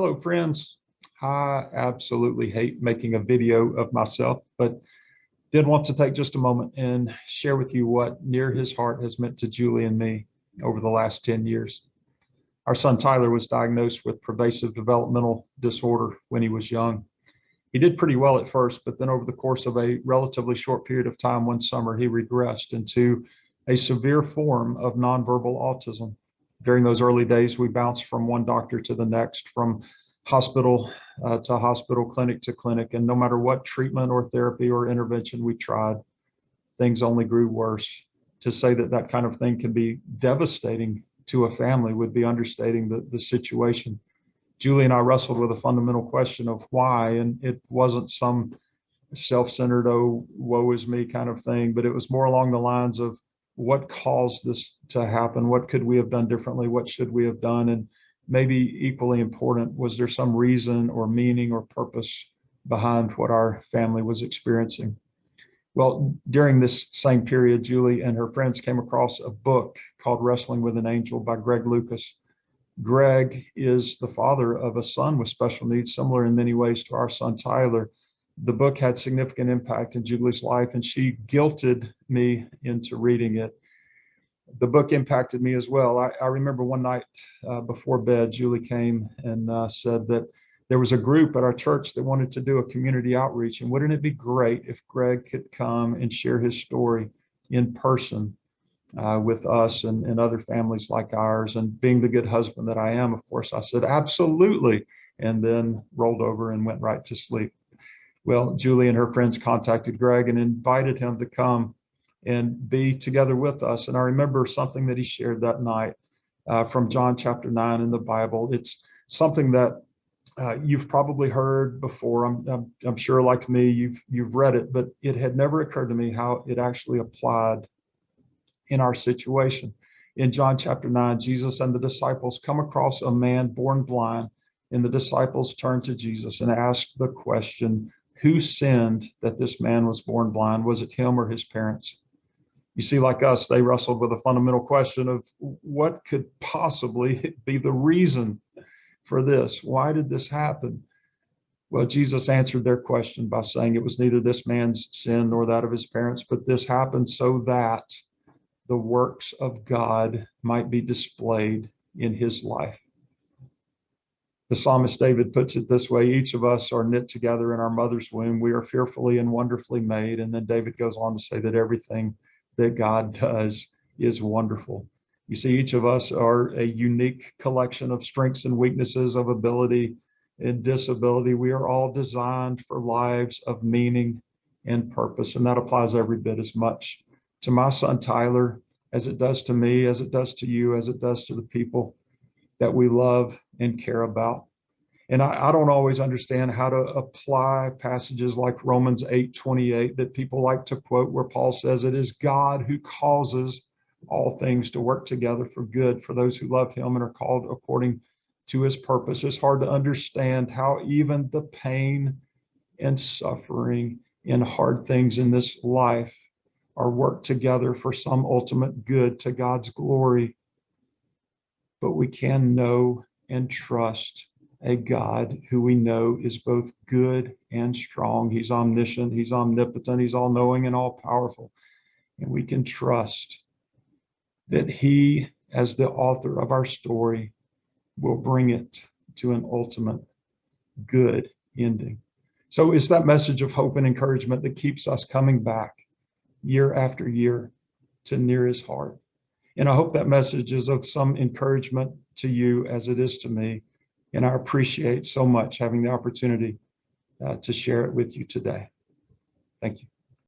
Hello, friends. I absolutely hate making a video of myself, but did want to take just a moment and share with you what near his heart has meant to Julie and me over the last 10 years. Our son Tyler was diagnosed with pervasive developmental disorder when he was young. He did pretty well at first, but then over the course of a relatively short period of time, one summer, he regressed into a severe form of nonverbal autism. During those early days, we bounced from one doctor to the next, from hospital to hospital, clinic to clinic, and no matter what treatment or therapy or intervention we tried, things only grew worse. To say that that kind of thing can be devastating to a family would be understating the situation. Julie and I wrestled with a fundamental question of why, and it wasn't some self-centered, oh, woe is me kind of thing, but it was more along the lines of what caused this to happen? What could we have done differently? What should we have done? And maybe equally important, was there some reason or meaning or purpose behind what our family was experiencing? Well, during this same period, Julie and her friends came across a book called Wrestling with an Angel by Greg Lucas. Greg is the father of a son with special needs, similar in many ways to our son, Tyler. The book had significant impact in Julie's life, and she guilted me into reading it. The book impacted me as well. I remember one night before bed, Julie came and said that there was a group at our church that wanted to do a community outreach, and wouldn't it be great if Greg could come and share his story in person with us and other families like ours. And being the good husband that I am, of course, I said, absolutely, and then rolled over and went right to sleep. Well, Julie and her friends contacted Greg and invited him to come and be together with us. And I remember something that he shared that night from John chapter 9 in the Bible. It's something that you've probably heard before. I'm sure, like me, you've read it, but it had never occurred to me how it actually applied in our situation. In John chapter 9, Jesus and the disciples come across a man born blind, and the disciples turn to Jesus and ask the question, who sinned that this man was born blind? Was it him or his parents? You see, like us, they wrestled with a fundamental question of what could possibly be the reason for this? Why did this happen? Well, Jesus answered their question by saying it was neither this man's sin nor that of his parents, but this happened so that the works of God might be displayed in his life. The psalmist David puts it this way: each of us are knit together in our mother's womb. We are fearfully and wonderfully made. And then David goes on to say that everything that God does is wonderful. You see, each of us are a unique collection of strengths and weaknesses, of ability and disability. We are all designed for lives of meaning and purpose. And that applies every bit as much to my son, Tyler, as it does to me, as it does to you, as it does to the people that we love and care about. And I don't always understand how to apply passages like Romans 8:28 that people like to quote, where Paul says it is God who causes all things to work together for good for those who love him and are called according to his purpose. It's hard to understand how even the pain and suffering and hard things in this life are worked together for some ultimate good to God's glory. But we can know and trust a God who we know is both good and strong. He's omniscient, he's omnipotent, he's all-knowing and all-powerful. And we can trust that he, as the author of our story, will bring it to an ultimate good ending. So it's that message of hope and encouragement that keeps us coming back year after year to near his heart. And I hope that message is of some encouragement to you as it is to me. And I appreciate so much having the opportunity to share it with you today. Thank you.